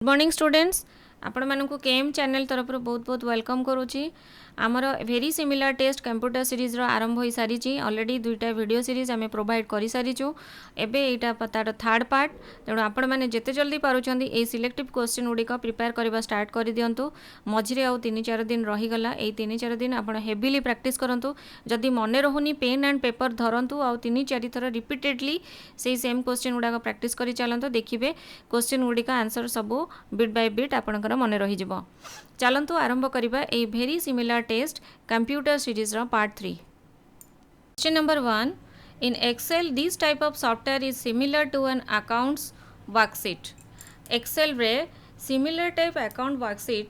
Good morning students आपण मानक KM channel तरफ बहुत बहुत वेलकम करुच्ची आमर very similar test computer series रो आरंभ हो सारी ऑलरेडी दुईटा वीडियो सीरीज आम प्रोवाइड कर सारीचु एबे एटा तार थर्ड पार्ट तेणु आपण मैंने जिते जल्दी पारुछंदी ए सिलेक्टिव क्वेश्चन गुड़िक प्रिपेयर करवा स्टार्ट कर दिंतु मझे आउ 3-4 दिन रहीगला ये 3-4 दिन आप हेविली प्रैक्टिस करूँ जदि मन रहुनी पेन एंड पेपर धरतु आउ 3-4 थर रिपीटेडली से सेम क्वेश्चन गुड़ाक प्रैक्टिस कर चलते देखिए क्वेश्चन गुड़िक आंसर सबू बिट बाय बिट आपणकर मन रही चलतु आरंभ करवा ए very similar test computer series रो part 3 question number 1 in Excel this type of software is similar to an accounts worksheet Excel रे सिमिलर टाइप अकाउंट वर्कशीट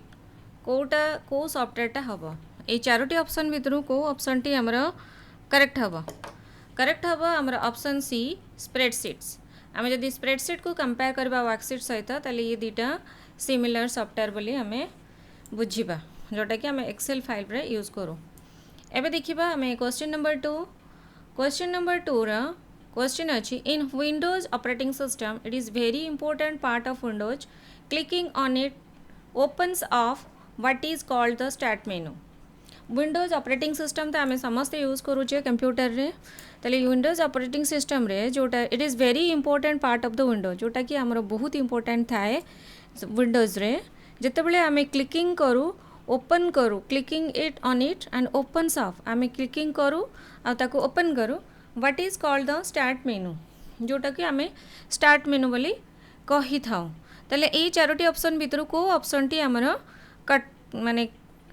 कोटा को सॉफ्टवेयर हम ये चारोटी ऑप्शन भितर को ऑप्शन टी हमर करेक्ट हम हमर ऑप्शन सी स्प्रेडशीट्स आम जदि स्प्रेडशीट को कंपेयर करबा वर्कशीट सहित ताले ये दुटा सिमिलर सॉफ्टवेयर बोली हमें बुझिबा जोटा कि आम एक्सेल फाइल रे यूज करूँ एबे देखिबा हमें क्वेश्चन नंबर 2 रा क्वेश्चन अच्छी in Windows operating system it is very important part of Windows clicking on it opens of what is called the start menu Windows operating system तो आम समस्ते यूज करूचे कंप्यूटर रे ताले विंडोज ऑपरेटिंग सिस्टम रे जोटा it is very important part of the window जोटा कि आमर बहुत इंपोर्टेंट थाए विंडोज रे जितेबले आम क्लिकिंग करूँ ओपन करूँ clicking it on it and opens of आम क्लिकिंग करूँ आ ताको ओपन करूँ what is called the start मेनू जोटा कि आम स्टार्ट मेनू बोली कही था ताले ये चारोटी ऑप्शन भितर को ऑप्शन टी आमर कट माने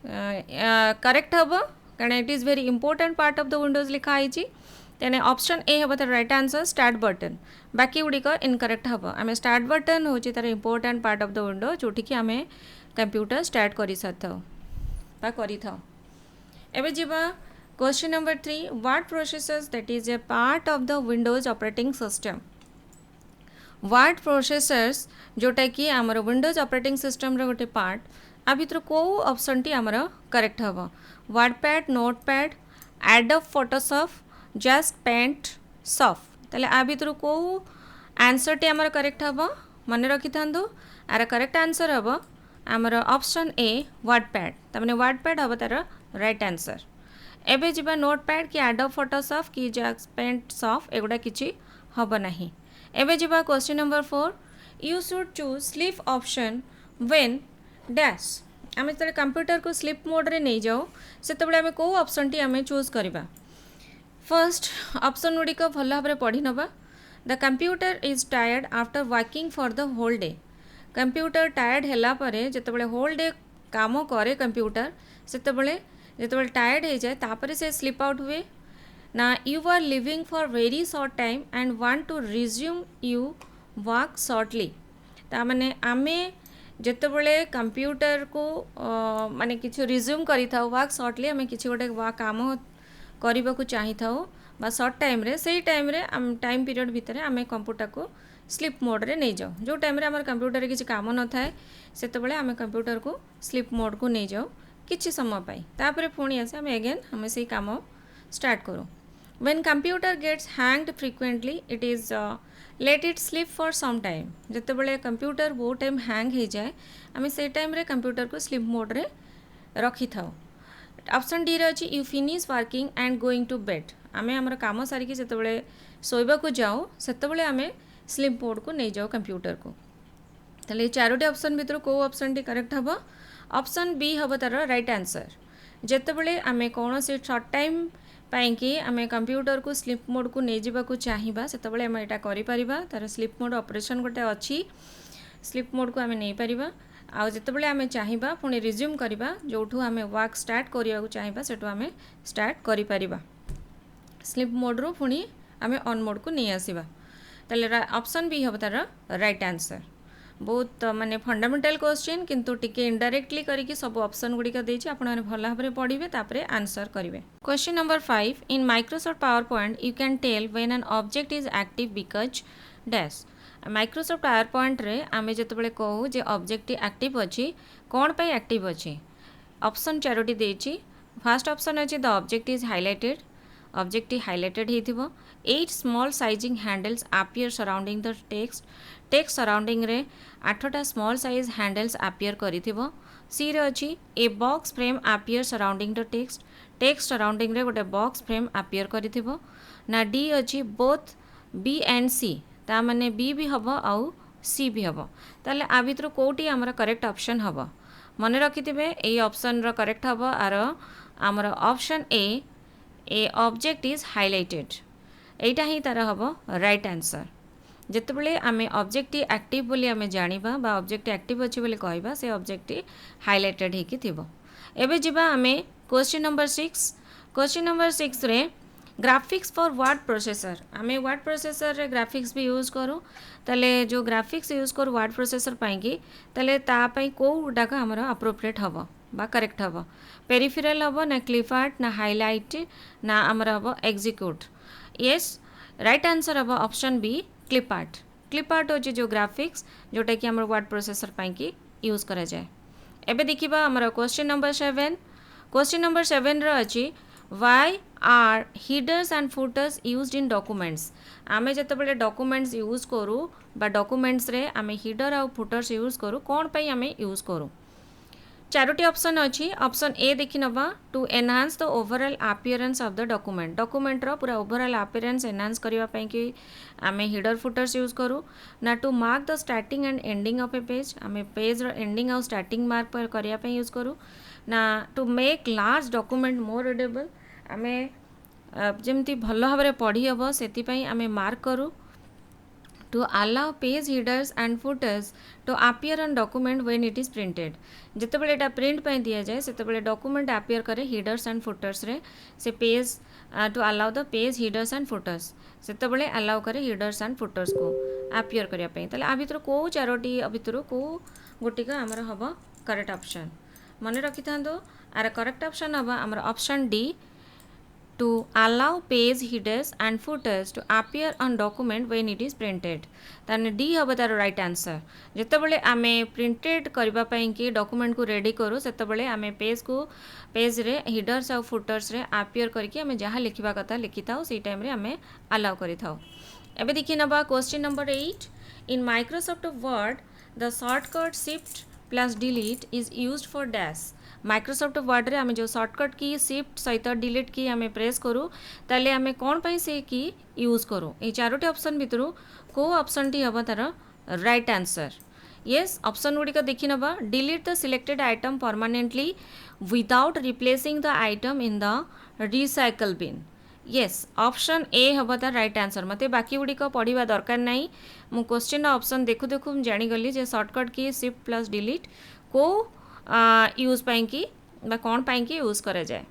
करेक्ट हम कारण it is very important part of the Windows लिखाई तेने ऑप्शन ए हम तार राइट आंसर स्टार्ट बटन बाकी गुड़िक इनकरेक्ट हम आम स्टार्ट बटन हूँ तार important part of the window जोटिकी आम कंप्यूटर स्टार्ट कर सारी था एवं जीवा question number 3 what processors that is a part of the Windows operating system what processors जोटा कि आमर विंडोज ऑपरेटिंग सिस्टम रो गोटे पार्ट आ भितर को ऑप्शन टी आमर करेक्ट हम WordPad Notepad Adobe Photoshop just Paint soft ताले आ भितर को आंसर टी आमर करेक्ट हम मन रखि थांदो आर करेक्ट आंसर हम आमर ऑप्शन ए वर्डपैड तमाने वर्डपैड हम तार राइट आंसर एबे जिबा नोटपैड कि एडोब फोटोशॉप कि जस्ट पेंट सॉफ्ट एगुडा किछि हब नाही एबे जिबा question number 4 you should choose sleep option when dash आम जो कंप्यूटर को स्लीप मोड रे नहीं जाओ से आम कौ ऑप्शन टी आम चूज करवा फर्स्ट ऑप्शन गुड़िक भल भाव पढ़ी नवा the computer is tired after working for the whole day computer tired हैला परे जेतेबेले होल डे काम करे कंप्यूटर जेतेबेले टायर्ड हो जाए तापरे से स्लीप आउट हुए ना you are leaving for very short time and want to resume you work shortly तामाने आमे जेतेबेले कंप्यूटर को माने किछि रिज्यूम करि थाउ वर्क शॉर्टली आमे किछि गोटे काम करबा को चाहि थाउ बा शॉर्ट टाइम रे सेही टाइम रे टाइम पीरियड भितर आमे कंप्यूटर को स्लीप मोड रे नहीं जाओ जो टाइम रे हमर कंप्यूटर रे किछि काम न थाए सेतेबेले आमे कंप्यूटर को स्लीप मोड को नहीं जाओ किछि समय पाई तापरे पुणी आसे आमे अगेन हमें सेही काम स्टार्ट करू when computer gets hanged frequently it is let it sleep for some time जितेबले कंप्यूटर बहुत टाइम हैंग हो जाए आम से टाइम रे कंप्यूटर को स्लीप मोड रे रखी था ऑप्शन डी रे अच्छी you finish working and going to bed आम आम कम सारिकी जितेबले शोबा को जाओ सेतेबले आम स्लीप मोड को नहीं जाओ कंप्यूटर को ताले चारोटी ऑप्शन भितर को ऑप्शन टी करेक्ट हम ऑप्शन बी हम तार राइट आंसर जितेबले आम कौन से शॉर्ट टाइम पाइंकी आम कंप्यूटर को स्लीप मोड को नहीं जावा चाहिए से आम यहाँ कर तार स्लीप मोड ऑपरेशन गोटे अच्छी स्लीप मोड को आम नहीं पारिबा आउ जितेबले आम चाहिए पुणी रिज्यूम करवा जो आम वर्क स्टार्ट करने चाहिए सेठू आम स्टार्ट करिपरिबा स्लीप मोड रू पुणी आम ऑन मोड को नहीं आसवा ताले ऑप्शन बी हम तार राइट आंसर बहुत माने फंडामेंटल क्वेश्चन किंतु टिके इनडायरेक्टली करके सब ऑप्शन गुड़िक देछि आपण माने भल भाव पढ़िबे तापरे आंसर करिवे question number 5 in Microsoft PowerPoint you can tell when an object is active because dash Microsoft PowerPoint रे आमे जतबेले कहू जे ऑब्जेक्ट एक्टिव अछि कोन पे एक्टिव अछि ऑप्शन चारोटी देछि फर्स्ट ऑप्शन अछि the object is highlighted object highlighted हेथिबो 8 small sizing handles appear surrounding the text text surrounding रे 8टा स्मॉल साइज हैंडल्स अपियर करिथिबो। सी रे अछि ए box frame appear surrounding the text, text surrounding रे गोटे बॉक्स फ्रेम अपियर करिथिबो। ना डी अछि बोथ बी एंड सी, ता माने बी भी हबो आउ सी भी हबो। ताले आ भितर कोटी हमर करेक्ट ऑप्शन हबो मने रखिथिबे। ए ऑप्शन रो करेक्ट हबो आर हमर option A object is highlighted, एटा ही तार हबो राइट आंसर। जेतेबेले आमे ऑब्जेक्ट एक्टिव बोली आमे जानिबा बा ऑब्जेक्ट एक्टिव अछि बोली कहबा से ऑब्जेक्ट हाइलाइटेड हेकी थिबो। एबे जिबा आमे क्वेश्चन नंबर 6। क्वेश्चन नंबर 6 रे ग्राफिक्स फॉर वर्ड प्रोसेसर, आमे वर्ड प्रोसेसर रे ग्राफिक्स भी यूज करू। ताले जो ग्राफिक्स यूज करू वर्ड प्रोसेसर पाई की ताले ता पाई कोडा का हमरा अप्रोप्रिएट हबो बा करेक्ट हबो। पेरिफेरल हबो ना क्लिप आर्ट ना हाइलाइट ना हमरा हबो एग्जीक्यूट। यस राइट आंसर हबो option B clip art. Clip art होची जो ग्राफिक्स जोटा कि हमर वर्ड प्रोसेसर पाई की यूज करा जाए। एबे देखिबा हमर क्वेश्चन नंबर 7। क्वेश्चन नंबर 7 रो अछि why are headers and footers used in documents. आमे जतबेले डॉक्यूमेंट्स यूज करू बा डॉक्यूमेंट्स रे आमे हिडर आ फुटर्स यूज करू कोन पई आमे यूज करू। चारोटी ऑप्शन अछि। ऑप्शन ए देखि नबा to enhance the overall appearance of the document, document रो पूरा ओवरऑल अपीयरेंस एनहांस करिवा पई कि आमे हिडर फुटर्स यूज करू। ना to mark the starting and ending of a page, आमे पेज रो एंडिंग और स्टार्टिंग मार्क करिया पई यूज करू। ना to make large document more readable, आमे जेमती भलो भाबरे पढ़ी हबो सेति पई आमे मार्क करू। To allow page headers and footers to appear on document when it is printed, जेतेबेले एटा प्रिंट पई दिया जाए सेतेबेले डॉक्यूमेंट अपीयर करे हिडर्स एंड फुटर्स रे से page to allow the page headers and footers सेतेबेले अलाउ करे हिडर्स एंड फुटर्स को अपीयर करिया पई। ताले आ भितर को चारोटी भितर को गोटिका हमर हबो करेक्ट ऑप्शन मने रखि थांदो। आर करेक्ट ऑप्शन हबो हमर option D to allow page headers and footers to appear on document when it is printed, ताने डी हबो तार राइट आंसर। जेतेबेले आमे प्रिंटेड करबा पई कि डॉक्यूमेंट को रेडी करू सेतेबेले आमे पेज रे हिडर्स और फुटर्स रे अपीयर करके आमे जहाँ लिखिबा कथा लिखिथाउ सी टाइम रे आमे अलाउ करिथाउ। एबे देखि नबा question number 8। In Microsoft word the shortcut shift plus delete is used for dash. Microsoft word रे आमे जो शॉर्टकट की शिफ्ट सहित डिलीट की आमे प्रेस करू ताले आमे कोन पई से की यूज करू। ए चारोटी ऑप्शन भितरु को ऑप्शन टी हबो तार राइट आंसर। यस ऑप्शन गुडी को देखि नबा delete the selected item permanently without replacing the item in the recycle bin. Yes option A हबो तार राइट आंसर। मते बाकी गुडी को पढ़िबा दरकार नाही, मु क्वेश्चन ऑप्शन देखु देखु जानि गली जे शॉर्टकट की शिफ्ट प्लस डिलीट को यूज पाई कि बा कौन पाई कि यूज करे जाए।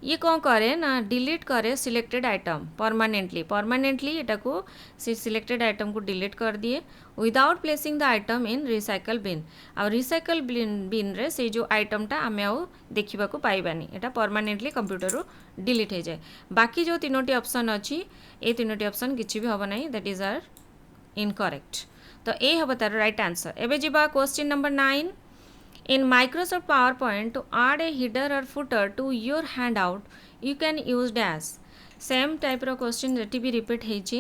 ये कौन करे ना डिलीट करे सिलेक्टेड आइटम परमानेंटली एटा को सिलेक्टेड आइटम को डिलीट कर दिए without placing the item in recycle bin. आ रिसाइकल बिन रे से जो आइटमटा आमे आउ देखिबा को पाइबानी एटा परमानेंटली कंप्यूटर रो डिलीट हो जाए। बाकी जो तीनोटी ऑप्शन अछि ए तीनोटी ऑप्शन किछि भी हबो नाही, दैट इज आर इनकरेक्ट। तो ए हबो तार राइट आंसर। एबे जिबा question number 9। In Microsoft PowerPoint, to add a header or footer to your handout, you can use dash. Same type of question रेटी भी रिपीट होइछि।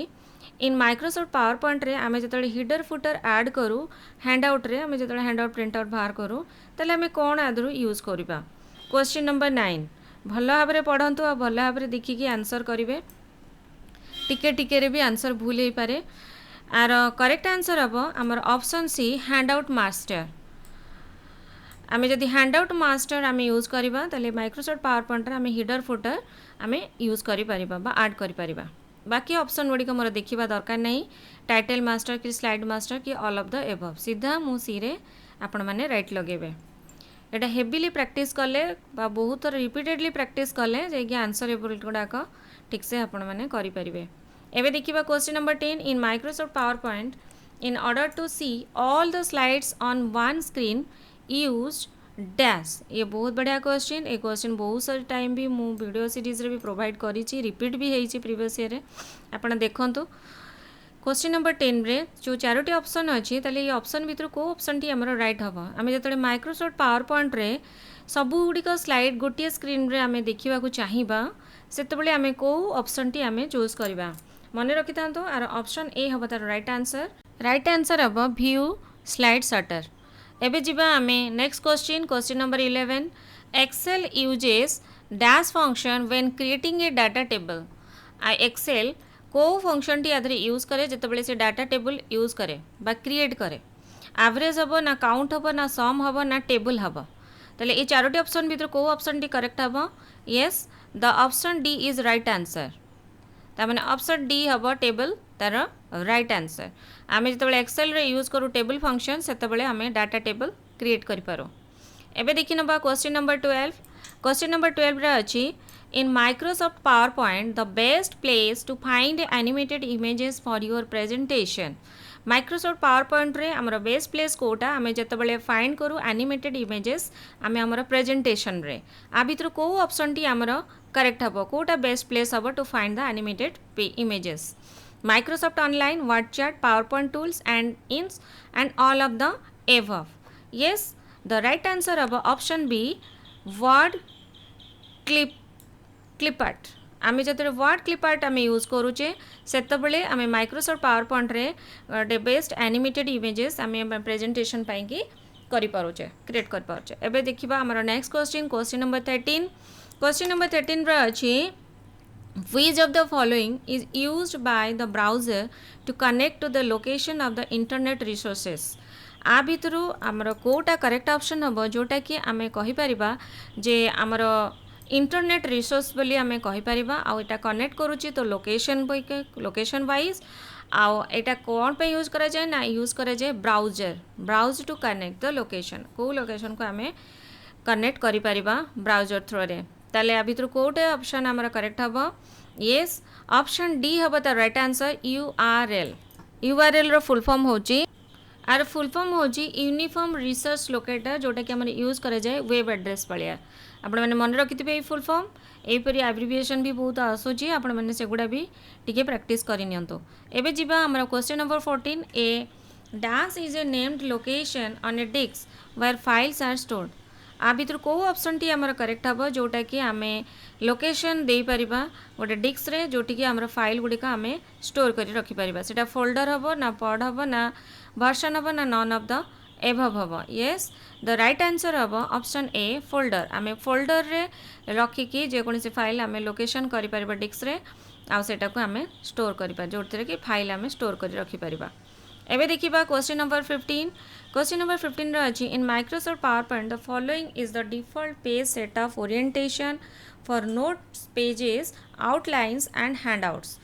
इन माइक्रोसॉफ्ट पावरपॉइंट रे आमे जतले header footer add करू handout रे आमे जतले handout print out बाहर करू तले आमे कोन आदरू यूज करिबा। क्वेश्चन नंबर 9 भलो भाबरे पढंतु आ भलो भाबरे देखि कि आंसर करिवे। टिके टिके रे भी आंसर भूल हे पारे। आर करेक्ट आंसर हबो हमर ऑप्शन सी हैंडआउट मास्टर। आमे जदि हैंडआउट मास्टर आमे यूज करिबा तले माइक्रोसॉफ्ट पावरपॉइंट रे आमे हिडर फुटर आमे यूज करि परिबा बा ऐड करि परिबा। बाकी ऑप्शन गुडी को मोर देखिबा दरकार नहीं। टाइटल मास्टर कि स्लाइड मास्टर कि ऑल ऑफ द एबव सीधा मु सी रे आपण माने राइट लगेबे। एटा हेवीली प्रैक्टिस कले बा बहुत रिपीटेडली प्रैक्टिस कले जे कि आंसर एबल गुडाक ठीक से आपण माने करि परिबे। एबे देखिबा question number 10। In Microsoft PowerPoint in order to see all the slides on one screen use dash। ये बहुत बढ़िया क्वेश्चन। ए क्वेश्चन बहुत सारी टाइम भी मु वीडियो सीरीज रे भी प्रोवाइड करी रिपीट भी होई प्रीवियस ईयर रे आपण देखंतु। क्वेश्चन नंबर 10 रे जो चारोटी ऑप्शन अछि तले ये ऑप्शन भीतर को ऑप्शन टी हमरो राइट हबो। आमे जतले माइक्रोसॉफ्ट पावरपॉइंट रे सबु गुडी को स्लाइड गोटिए स्क्रीन रे आमे देखिबा को चाहिबा सेतबेले आमे को ऑप्शन टी आमे चूज करबा। मन रखि था आर ऑप्शन ए हम तार राइट आंसर हम व्यू स्लाइड शटर। एबे जीवा आमे next question number 11 Excel uses dash function when creating a data table. Excel को फंक्शन टी आधे यूज करे जितेबाला से डाटा टेबल यूज करे बा क्रिएट करे। एवरेज हम ना काउंट हम ना सम हम ना टेबल हम। ताले ये चारोटी ऑप्शन भीतर को ऑप्शन टी करेक्ट हम? Yes, the option D is right answer. तार ऑप्शन डी हम टेबल तार राइट आंसर। आमे जिते एक्सेल रे यूज करूँ टेबल फंक्शन से आम डाटा टेबल क्रिएट करूँ। एबे देखि नबा क्वेश्चन नंबर 12। क्वेश्चन नंबर 12 रे अछि in Microsoft PowerPoint the best place to find animated images for your presentation. Microsoft PowerPoint रे हमर बेस्ट प्लेस कोटा आमे जतबले फाइंड करू एनिमेटेड इमेजेस आमे हमर प्रेजेंटेशन रे आ भितर को ऑप्शन टी हमर करेक्ट हबो कोटा बेस्ट प्लेस हबो to find the animated images. Microsoft Online, WordChat, PowerPoint tools and all of the above. Yes, the right answer of option B word clipart। आमे जतरे वर्ड क्लिपआर्ट आमे यूज करूचे सेतबले आमे Microsoft PowerPoint रे best animated images आमे presentation पाई की करि पारुचे create कर पारुचे। एबे देखिबा हमर next question number 13। Question number 13 रे अछि which of the following is used by the browser to connect to the location of the internet resources। आ भितरु आमर कोटा करेक्ट ऑप्शन हम जोटा कि आमे कहि परिबा जे आमर इंटरनेट रिसोर्स बोली आमे कहि परिबा आ एटा कनेक्ट करूची तो लोकेशन वाइज आ एटा कोन पे यूज करा जाय ना यूज करा जाय browse to connect the location को लोकेशन को आमे कनेक्ट करि परिबा ब्राउजर थ्रू रे। ताले आ भितर कोटे ऑप्शन आमर करेक्ट हबो? यस, ऑप्शन डी हबो त राइट आंसर यूआरएल रो फुल फॉर्म होची आर फुल फॉर्म होची यूनिफॉर्म रिसर्च लोकेटर जोटा कि हमर यूज करे जाय वेब एड्रेस पलिया। आपण माने मन रखिथिबे ई फुल फॉर्म एपरी एब्रिविएशन भी बहुत आसुची आपण माने सेगुडा भी टिके प्रैक्टिस करि नियंतो। एबे जीवा हमर question number 14 A dash is a named location on a disk where files are stored. आ भितर को ऑप्शन टी हमर करेक्ट हबो जोटा कि आमे लोकेशन दे परिबा गोटे डिस्क रे जोटी कि हमर फाइल गुडी का आमे स्टोर करि रखि परिबा। सेटा फोल्डर हबो ना पॉड हबो ना वर्जन हबो ना नॉन ऑफ द एबव हबो। यस, द राइट आंसर हबो ऑप्शन ए फोल्डर। आमे फोल्डर रे रखि कि जे कोनसी फाइल आमे लोकेशन करि परिबा डिस्क रे आ सेटा को आमे स्टोर करि परिबा जोटरे कि फाइल आमे स्टोर करि रखि परिबा। एबे देखिबा क्वेश्चन नंबर 15। क्वेश्चन नंबर 15 रे अछि in Microsoft PowerPoint the following is the default page setup orientation for notes pages outlines and handouts.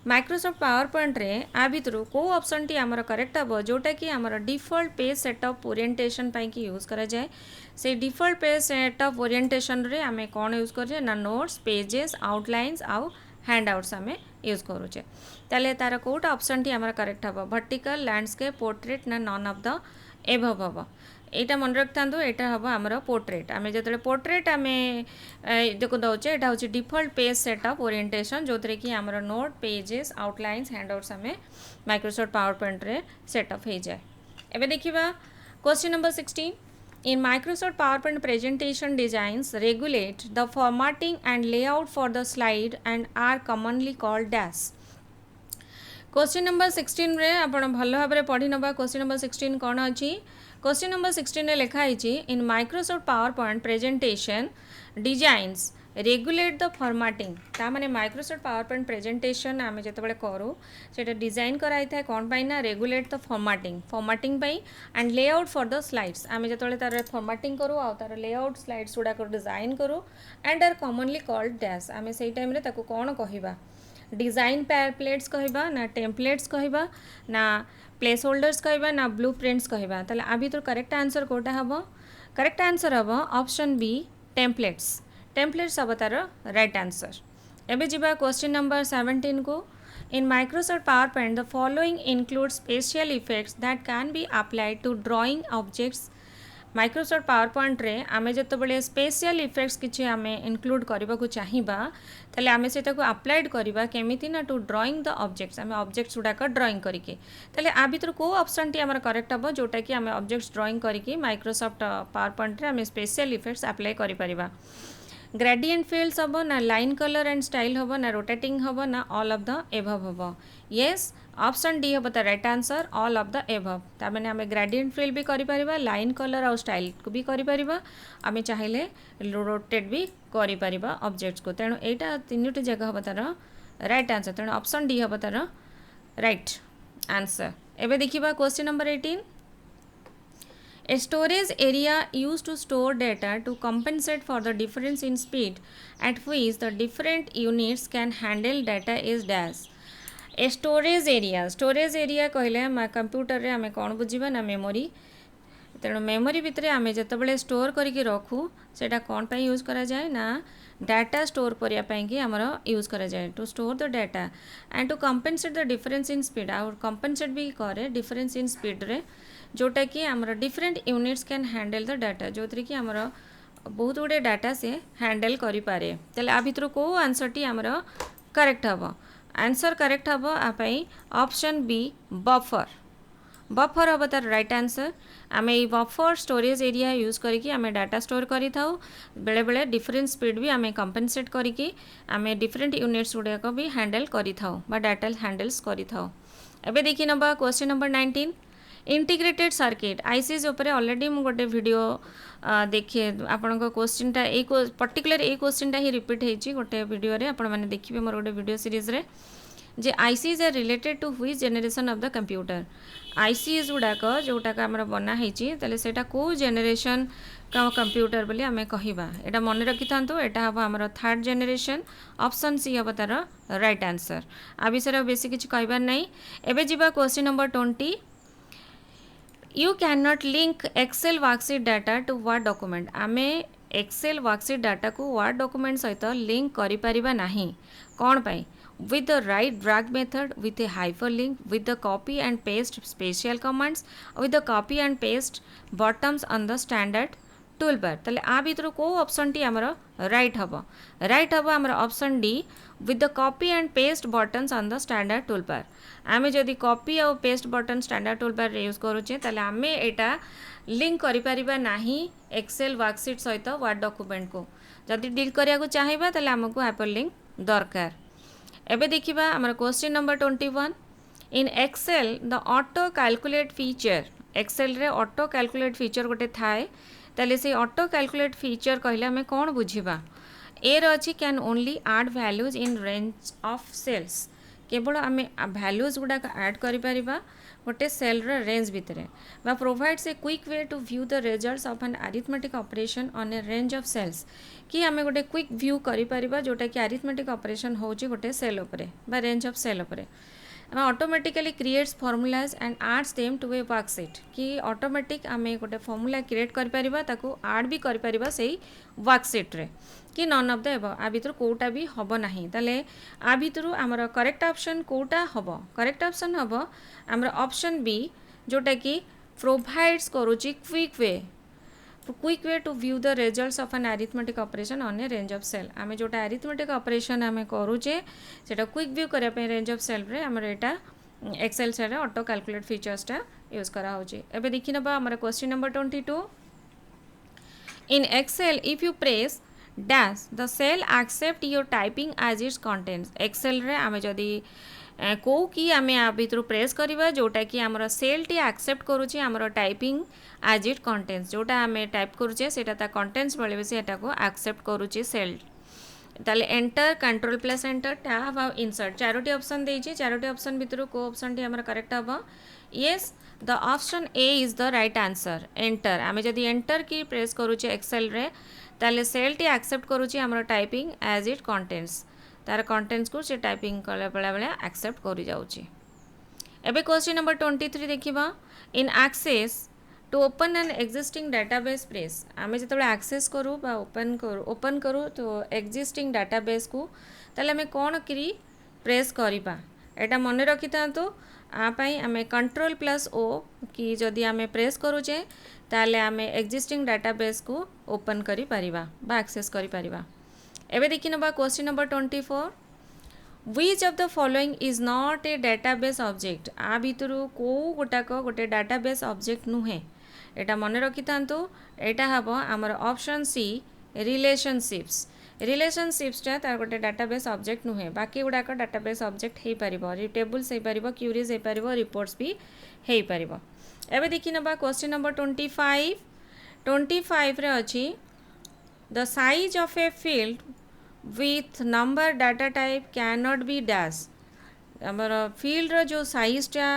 Microsoft PowerPoint रे आ भितरु को ऑप्शन टी हमर करेक्ट हबो जोटा कि हमर डिफॉल्ट पेज सेटअप ओरिएंटेशन पाई कि यूज करा जाय। से डिफॉल्ट पेज सेटअप ओरिएंटेशन रे आमे कोन यूज करजे ना नोट्स पेजेस आउटलाइन्स आउ हैंडआउट्स आमे यूज करूचे। ताले तार कोटा ऑप्शन टी हमर करेक्ट हबो वर्टिकल लैंडस्केप पोर्ट्रेट ना नॉन ऑफ द एबव हबो। एटा मन रखतांदो एटा हबो हमर पोर्ट्रेट। आमे जतले पोर्ट्रेट आमे देखो दउचे एटा होची डिफॉल्ट पेज सेटअप ओरिएंटेशन जोतरे कि हमर नोट पेजेस आउटलाइन्स हैंडआउट्स आमे माइक्रोसॉफ्ट पावर पॉइंट रे सेटअप हे जाय। एबे देखिबा question number 16 in Microsoft PowerPoint presentation designs regulate the formatting and layout for the slide and are commonly called dash। Question number 16 रे आपण भल भाबरे पढी नबा। क्वेश्चन नंबर 16 कोन अछि? क्वेश्चन नंबर 16 रे लिखा हिची इन Microsoft power point presentation designs regulate the formatting. ता माने माइक्रोसॉफ्ट पावर पॉइंट प्रेजेंटेशन आमे जतबेले करू सेटा डिजाइन कराई थाए कोन पाई ना regulate the formatting pi and layout for the slides. आमे जतबेले तार फॉर्मेटिंग करू आ तार लेआउट स्लाइड्स गुडा को डिजाइन करू and are commonly called dash. आमे सेई टाइम रे ताको कोन कहिबा? डिजाइन पैम्पलेट्स कहबा ना टेम्पलेट्स कहबा ना प्लेस होल्डर्स कहबा ना ब्लूप्रिंट्स कहबा। ताले आ भितर करेक्ट आंसर कोटा हबो? करेक्ट आंसर हबो ऑप्शन बी टेम्पलेट्स हबो तार राइट आंसर। एबे जिबा क्वेश्चन नंबर 17 को in Microsoft PowerPoint the following include special effects that can be applied to drawing objects. Microsoft PowerPoint रे आमे जतबेले स्पेशल इफेक्ट्स किछि आमे इंक्लूड करबा को चाहिबा ताले आमे सेटा को अप्लाइड करबा केमिति ना टू ड्राइंग द ऑब्जेक्ट्स। आमे ऑब्जेक्ट्स गुडा का ड्राइंग करिके ताले आ भितर को ऑप्शन टी हमर करेक्ट हबो जोटा कि आमे ऑब्जेक्ट्स ड्राइंग करिके माइक्रोसॉफ्ट पावर पॉइंट रे आमे स्पेशल इफेक्ट्स अप्लाई करि परिबा। ग्रेडिएंट फील्ड्स हम ना लाइन कलर एंड स्टाइल हम ना रोटेटिंग हम ना ऑल ऑफ द एभव हम येस ऑप्शन डी हम the right answer all of the above तार आम ग्रेडिएंट फील्ड भी करें लाइन कलर और स्टाइल को भी करें आम चाहिए रोटेट भी करें ऑब्जेक्ट्स को तेणु यहाँ तीन जगह हम तार राइट आंसर तेणु ऑप्शन डी हम तार राइट आंसर एबे देखिबा question number 18 A storage area used to store data to compensate for the difference in speed at which the different units can handle data is dash. A storage area कहले computer रे आमे कौन बुझीबा ना memory तेणु memory भितर आमे जतबेले store करके रखू सेटा कौन पे यूज करा जाए ना डाटा स्टोर करिया पई कि हमर यूज करा जाए to store the data and to compensate the difference in speed और कंपेनसेट भी करे डिफरेंस इन स्पीड रे जोटा कि हमर different units can handle the data जो कि हमर बहुत गुडे डाटा से हैंडल करि पारे तले आ भितर को आंसर टी हमर करेक्ट हबो आंसर करेक्ट हबो आ पई ऑप्शन बी बफर हम तार राइट आंसर आम ये बफर स्टोरेज एरिया यूज करके आम डाटा स्टोर करी थाउ बेले बेले डिफरेंट स्पीड भी आम कंपेनसेट करके आम डिफरेंट यूनिट्स गुड़ाक भी हैंडल करी थाउ बा डाटा हैंडल्स करी थाउ एबे देखि नबा question number 19 integrated circuit ICS उपरे ऑलरेडी मु गोटे वीडियो देखिए आपण क्वेश्चन टा एक पर्टिकुलर ए क्वेश्चन टा ही रिपीट होती गोटे वीडियो रे आपण माने देखिबे मोर गोटे वीडियो सीरीज रे जे ICs are related to which generation of the computer ICs गुड़ाक जोटाक आमर बना होती सेटा को जनरेशन का कंप्यूटर बोली आमे कहिबा एटा मन रखि थांतु एटा हबो हमर थर्ड जनरेशन ऑप्शन सी हबो तार राइट आंसर आ विषय बेसी किछ कहबार नै एबे जिबा question number 20 you can not link Excel worksheet data to Word document आमे एक्सेल वर्कशीट डाटा को वर्ड डॉक्यूमेंट सहित लिंक करि परिबा नाही कोन पई with the right drag method, with a hyperlink, with the copy and paste special commands, with the copy and paste buttons on the standard toolbar. तले आ भितर को option टी हमर राइट हबो हमर option D with the copy and paste buttons on the standard toolbar. आमे जदि copy और paste button standard toolbar use करूचे तले आमे एटा लिंक करि परिबा नाही एक्सेल वर्कशीट सहित वर्ड डॉक्यूमेंट को जदि डील करिया को चाहिबा तले हमको हाइपरलिंक दरकार एबे देखिबा हमर question number 21 in Excel the auto calculate feature Excel रे ऑटो कैलकुलेट फीचर गोटे थाए ताले से ऑटो कैलकुलेट फीचर कहले हमें कौन बुझीबा ए रछि can only add values in range of cells केवल आम वैल्यूज गुड़ाक ऐड करिपरिबा गोटे सेल रेंज भितर बा provides a quick way to view the results of an arithmetic operation on a range of cells कि आम गोटे क्विक व्यू करिपरिबा जोटा कि अरिथमेटिक ऑपरेशन होची गोटे सेल उपरे बा रेंज ऑफ सेल उपरे automatically creates formulas and adds them to a worksheet कि ऑटोमेटिक आम गोटे फॉर्मूला क्रिएट करिपरिबा ताको ऐड भी करिपरिबा सेही वर्कशीट रे कि नन ऑफ द एबव आ भितर कोटा भी हबो नाही ताले आ भितर हमर करेक्ट ऑप्शन कोटा हबो करेक्ट ऑप्शन हबो हमर ऑप्शन बी जोटा कि प्रोवाइड्स करूची quick way to view the results of an arithmetic operation on a range of cell आमे जोटा अरिथमेटिक ऑपरेशन आमे करूचे सेटा क्विक व्यू करिया पे रेंज ऑफ सेल रे हमर एटा एक्सेल से ऑटो कैलकुलेट फीचर्स टा यूज करा होची एबे देखि नबा हमर question number 22 in Excel if you press dash the cell accept your typing as its contents Excel रे आमे जदी को कि आमे आ भितर प्रेस करिबा जोटा कि हमर सेल टी एक्सेप्ट करूची हमर टाइपिंग एज इट कंटेंट्स जोटा आमे टाइप करूचे सेटा ता कंटेंट्स बळे सेटा को एक्सेप्ट करूची सेल ताले enter control plus enter tab आ इंसर्ट चारोटी ऑप्शन देइची चारोटी ऑप्शन भितर को ऑप्शन टी हमर करेक्ट हबो yes the option A is the right answer enter आमे जदी एंटर की प्रेस करूचे एक्सेल रे ताले सेल टी एक्सेप्ट करूची हमर टाइपिंग एज इट कंटेंट्स तार कंटेंट्स को से टाइपिंग कला बेला बेला एक्सेप्ट करि जाउची एबे क्वेश्चन नंबर 23 देखिबा in Access to open an existing database press आमे जतबे एक्सेस करू बा ओपन करू तो एक्जिस्टिंग डाटाबेस को ताले हमें कोन करी प्रेस करिबा एटा मन रखि तांतो आ पई आमे कंट्रोल प्लस ओ कि जदी आमे प्रेस करूचे ताले आमे एक्जिस्टिंग डाटाबेस को ओपन करि परिबा बा एक्सेस करि परिबा एबे देखि नबा question number 24 which of the following is not a database object आ भितरु को गोटाक गोटे डाटाबेस ऑब्जेक्ट नुहे एटा मन रखि तांतो एटा हबो हमर ऑप्शन सी रिलेशनशिप्स रिलेशनशिप्सटा तार गोटे डाटाबेस ऑब्जेक्ट नुहे बाकी गुड़ाक डाटाबेस ऑब्जेक्ट हो पार टेबल्स हो पार क्यूरीज हो पार रिपोर्ट्स भी हो पार। एवं देखी ना क्वेश्चन नंबर 25 रे अच्छी the size of a field with number data type can not be dash आमर फील्ड रो जो साइजटा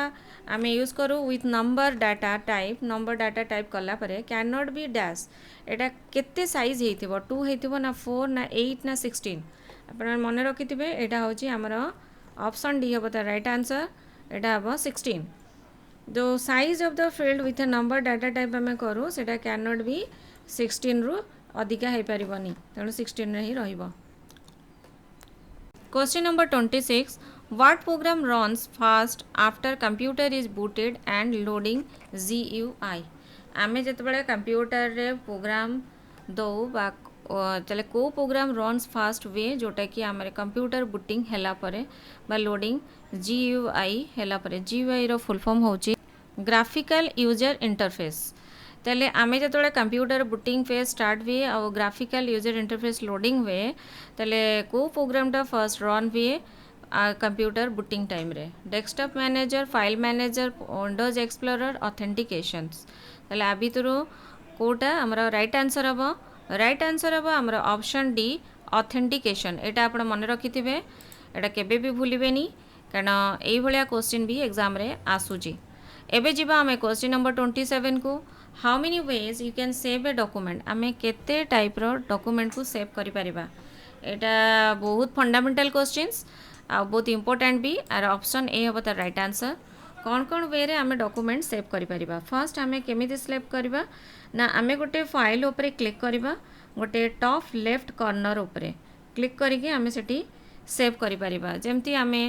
आम यूज करूँ विथ नंबर डाटा टाइप कला परे कैन नॉट बी डैश एटा केते साइज हो 2 हो ना 4 ना 8 ना 16 आप मन रखि थे यहाँ हूँ आमर ऑप्शन डी हम तार राइट आंसर एटा हम 16 जो size of the field with A number data type आम करूँ से कैन नॉट बी 16 रु अधिका हो पारनी तेणु 16 रे ही रहिबो। Question number 26 What program runs fast after computer is booted and loading GUI आमे जिते कंप्यूटर रे प्रोग्राम दो चले को प्रोग्राम रन्स फास्ट वे जोटा कि आम कंप्यूटर बुटिंग हैला परे बा लोडिंग GUI हैला परे GUI रो फुल फॉर्म होची ग्राफिकल यूजर इंटरफेस तेले आमे जो कंप्यूटर बुटिंग फेज स्टार्ट हुए और ग्राफिकल यूजर इंटरफेस लोडिंग हुए तेले को प्रोग्रामटा फर्स्ट रन हुए कंप्यूटर बुटिंग टाइम रे desktop manager file manager Windows explorer authentications तेले आ भितर कोटा हमर राइट आंसर हम हमर ऑप्शन डी ऑथेंटिकेशन एटा आपण मन रखि थिबे एटा केबे भी भूलिबेनी कारण एई भलिया क्वेश्चन भी एग्जाम रे आसुची। एबे जिबा हमें क्वेश्चन नंबर 27 को how many ways you can save a document आमे केते टाइप रो डॉक्यूमेंट को सेव करि परिबा एटा बहुत फंडामेंटल क्वेश्चंस आ बहुत इंपोर्टेंट भी आर ऑप्शन ए हम तार राइट आंसर कौन कौन वे रे आमे डॉक्यूमेंट सेव करि परिबा। फर्स्ट आमे केमिति सेव करबा ना आमे गोटे फाइल ऊपर क्लिक करबा गोटे टॉप लेफ्ट कॉर्नर ऊपर क्लिक करके आमे सेठी सेव करि परिबा जेमति आमे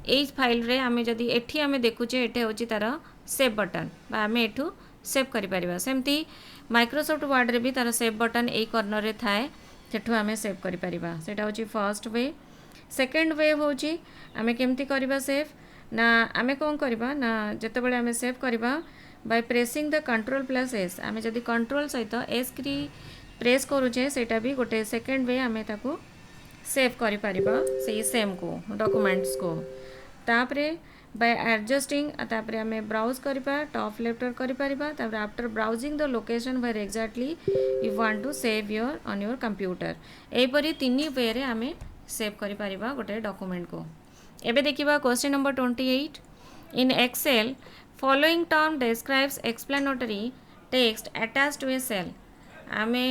एई फाइल रे आमे जदी एठी आमे देखुचे एठे होची तार सेव बटन बा आमे एठू सेव करि परिबा सेमति माइक्रोसॉफ्ट वर्ड रे भी तार सेव बटन एई कॉर्नर रे थाए सेठू आमे सेव करि परिबा सेटा होची फर्स्ट वे। सेकेंड वे होची आमे केमति करबा सेव ना आमे कोन करबा ना जते बेले आमे सेव करबा by pressing the control plus S आमे जदी कंट्रोल सहित एस की प्रेस करूचे सेटा भी गोटे सेकेंड वे आमे ताको सेव करि परिबा से सेम को डॉक्यूमेंट्स को तापरे बाय एडजस्टिंग तापरे आमे ब्राउज करबा टॉप लेफ्ट करि परिबा तापरे after browsing the location where exactly you want to save your on your computer एई परी तीन वे रे आमे सेव करि परिबा गोटे डॉक्यूमेंट को। एबे देखिबा question number 28 in Excel following term describes explanatory text attached to a cell आमे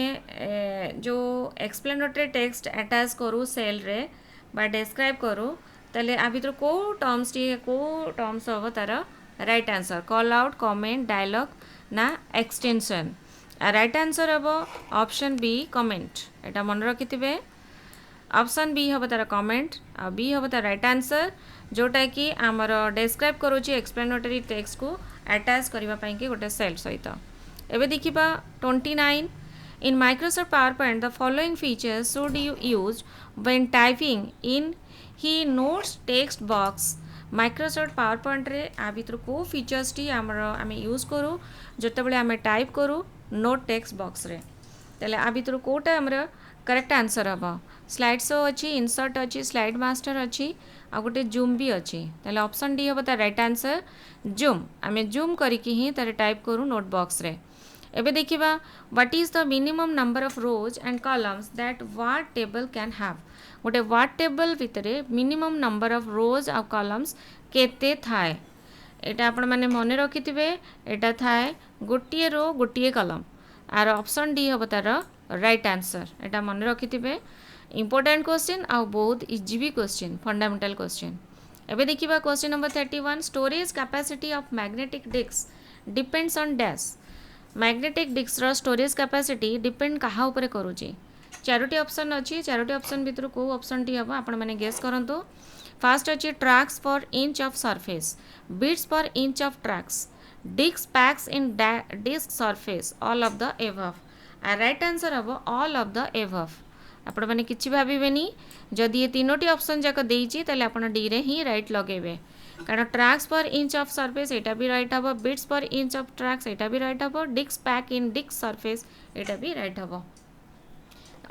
जो एक्सप्लेनेटरी टेक्स्ट अटैच करू सेल रे बा डिस्क्राइब करू तले आ भितर को टर्म्स हम तार right answer call out comment dialog ना एक्सटेंशन राइट आंसर हम ऑप्शन बी कमेंट एटा मन रखि थिबे ऑप्शन बी हम तार कमेंट आ बी हम तार राइट आंसर जोटा कि आमर डिस्क्राइब करूची एक्सप्लेनेटरी टेक्स्ट को अटैच करबा पई के गोटे सेल सहित। एबे देखिबा 29 इन Microsoft PowerPoint the following features should you use when typing in he notes text box Microsoft PowerPoint रे आ भितर को फीचर्स टी आम यूज करूँ जते बेले आम टाइप करूँ नोट टेक्स्ट बॉक्स रे तेले आ भितर कोटा हमर करेक्ट आंसर हम स्लाइड शो अच्छी इंसर्ट अच्छी स्लाइड मास्टर अच्छी आ गोटे जूम भी अच्छी तेल ऑप्शन डी हम तार राइट आंसर जूम आम जूम करके ही तार टाइप करूँ नोट बॉक्स रे। एबे देखिबा what is the minimum number of rows and columns that Word table can have गोटे वर्ड टेबल भितर मिनिमम नंबर ऑफ रोज आ कॉलम्स केते थाए एटा आपण माने मने रखिथिबे एटा थाए गोटिए रो गोटिए कॉलम आर ऑप्शन डी हम तार राइट आंसर एटा मन रखिथिबे इंपोर्टेंट क्वेश्चन आ बहुत इजी भी क्वेश्चन फंडामेंटल क्वेश्चन। एबे देखिबा question number 31 storage capacity of magnetic disk depends on dash magnetic disk रो स्टोरेज कैपेसिटी डिपेंड कहा ऊपर करूची चारोटी ऑप्शन अच्छी चारोटी ऑप्शन भितर को ऑप्शन टी हम आपण माने गेस करंतु। फर्स्ट अच्छी tracks per inch of surface bits per inch of tracks disk packs in disk surface all of the above आ राइट आंसर हम ऑल ऑफ द एबव आपण माने किछि भाबिबेनी जदि ये तीनोटी ऑप्शन जाक देइछि ताले आपण डी रे ही राइट लगेबे कारण tracks per inch of surface एटा भी राइट हबो bits per inch of tracks एटा भी राइट हबो डिस्क पैक इन डिस्क सरफेस एटा भी राइट हबो।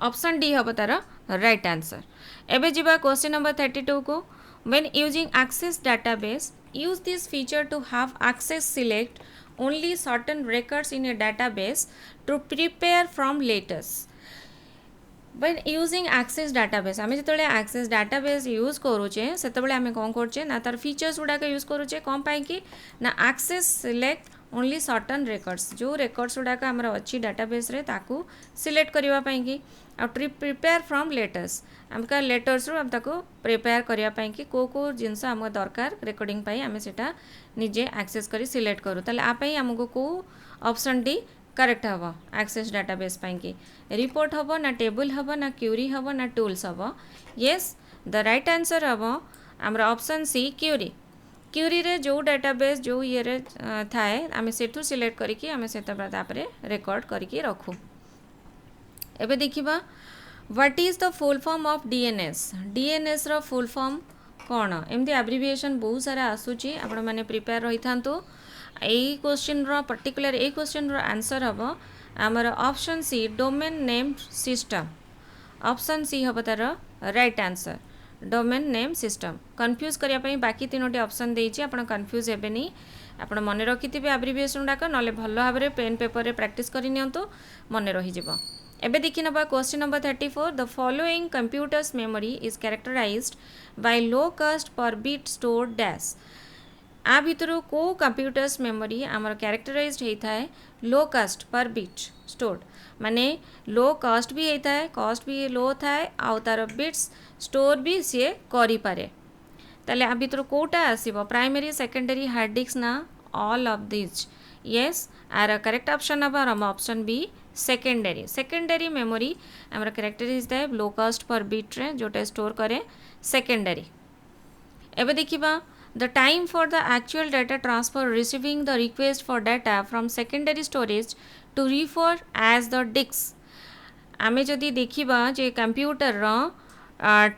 ऑप्शन डी हम तार राइट आंसर। एबे जिबा क्वेश्चन नंबर 32 को when using Access database use this feature to have Access select only certain records in a database to prepare from latest। when using access database आम जो access database use करुचे से आम कौन करुचे ना तार फीचर्स गुड़ाक यूज करुचे कौन पाई कि ना access select only certain records जो records गुड़ाक आमर अच्छी database रे ताकू सिलेक्ट करबा पाई कि आ प्रिपेयर फ्रॉम लेटर्स आमका लेटर्स रू ताको प्रिपेयर करबा पाई कि को जिनस आम दरकार रेकर्डिंग पाई आम सेटा निजे एक्सेस करी सिलेक्ट करू ताले आ पाई हमको को ऑप्शन डी करेक्ट हम एक्सेस डाटाबेस पाई कि रिपोर्ट हम ना टेबल हम ना क्यूरी हम ना टूल्स हम। येस द राइट आंसर हम आमर ऑप्शन सी क्यूरी। क्यूरी रे जो डाटाबेस जो ये रे थाए आम सेठू सिलेक्ट करके आम से रेकर्ड करके रखू। एबे देखिबा what is the full form of DNS. DNS रो फुल फॉर्म कौन एमती एब्रिविएशन बहुत सारा आसूची आपण माने प्रिपेयर रही थांतु। एई क्वेश्चन रो पर्टिकुलर ए क्वेश्चन रो आंसर हबो हमर option C domain name system. Option C हबो तार right answer domain name system. Confuse करिया पई बाकी तीनोटी ऑप्शन देइछि आपण कन्फ्यूज हेबेनी आपण मने रखिथिबे एब्रिविएशन डाक नले भलो भाबरे पेन पेपर रे प्रैक्टिस करि नियंतु मने रहि जिवो। एबे देखि नबा question number 34 the following computers memory is characterised by low cost per bit store dash. आ भितर को कंप्यूटर्स मेमोरी आमर कैरेक्टराइज्ड होता है low cost per bit stored माने लो कॉस्ट भी होता है कॉस्ट भी लो थाए आउ तार बिट्स स्टोर भी सी करि पारे। ताले आ भितर कोटा आसीबो प्राइमरी सेकेंडरी हार्ड डिस्क ना all of this. Yes our correct option नबा हम option B secondary. Secondary memory आमर कैरेक्टराइज्ड है लो कॉस्ट पर बिट रे जोटा स्टोर करे सेकेंडरी। एबे देखिबा the time for the actual data transfer receiving the request for data from secondary storage to refer as the disk। आमे जदि देखिबा जे कंप्यूटर रो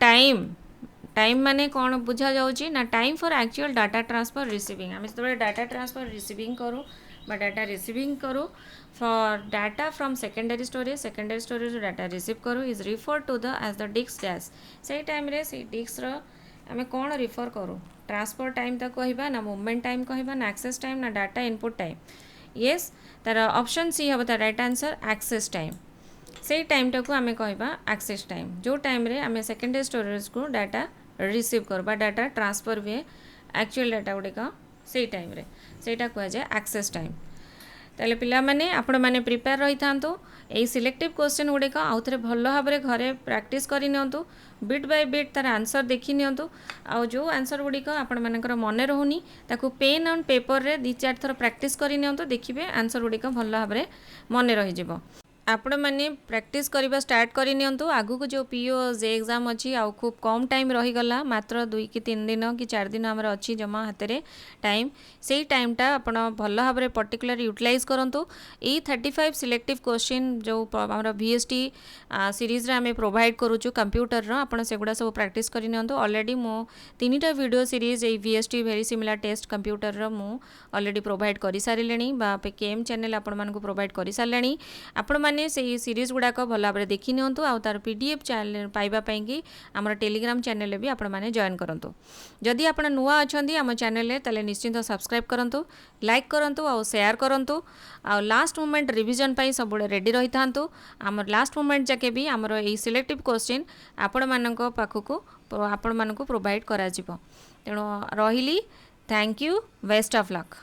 टाइम माने कौन बुझा जाउची ना time for actual data transfer receiving. आमे जब डाटा ट्रांसफर रिसीविंग करू बा डाटा रिसीविंग करू for data from secondary storage data receive करू is refer to the as the disk dash. से टाइम रे से डिस्क रो आमे कौन रिफर करू ट्रांसफर टाइम तक कहबा ना मूवमेंट टाइम कहबा ना एक्सेस टाइम ना डाटा इनपुट टाइम। येस तार ऑप्शन सी हम तार राइट आंसर एक्सेस टाइम। से टाइम टाक आमे कहबा एक्सेस टाइम जो टाइम रे आमे सेकेंडरी स्टोरेज को डाटा रिसीव करबा डाटा ट्रांसफर हुए एक्चुअल डाटा गुड़िक से टाइम रे सेटा कह जाए एक्सेस टाइम। ताले पिला माने आपण माने प्रिपेयर रही थांतु एई सिलेक्टिव क्वेश्चन गुड़िक आउ थे भल भाव में घरे प्रैक्टिस करि नियंतु बिट बाय बिट तार आंसर देखि नियंतु आउ जो आंसर गुड़िक आपण मानकर मने रहूनी ताकू पेन एंड पेपर रे 2-4 थर प्रैक्टिस करि नियंतु देखिबे आंसर गुड़िक भल भाव में मने रहि जिवो। आपण मैंने प्रैक्टिस करबा स्टार्ट करि नियंतु आगु को जो पीओ जे एग्जाम अच्छी आउ खूब कम टाइम रही गला मात्र 2 कि 3 दिन कि 4 दिन आमर अच्छी जमा हाथ में टाइम से टाइमटा आपण भल भाव में पर्टिकुलर यूटिलाइज करंतु। ए 35 सिलेक्टिव क्वेश्चन जो आमर VST सीरीज रे आमे प्रोवाइड करूछु कंप्यूटर रो आपण सेगुडा सब प्रैक्टिस करि नियंतु। ऑलरेडी मो 3टा वीडियो सीरीज ए VST very similar test computer रो मो ऑलरेडी प्रोवाइड करि सारिलेनी बा केएम चैनल आपण मानको प्रोवाइड करि सारलेनी। आपण माने से सीरीज गुड़ाक भल भाव देखि नियंतु आउ तार PDF चैनल पाइबा पई आमर टेलीग्राम चैनल भी आपण माने जॉइन करंतु। जदि आपण नुआ अछंदी आम चैनल तले निश्चित सब्सक्राइब करंतु लाइक करंतु आउ शेयर करंतु आउ लास्ट मोमेंट रिवीजन पई सब रेडी रही थांतु। आमर लास्ट मोमेंट जाके भी आमर ए सिलेक्टिव क्वेश्चन आपण मानक पाखकु आपण मानकु प्रोवाइड करा जिवो। तेणु रहिली thank you best of luck.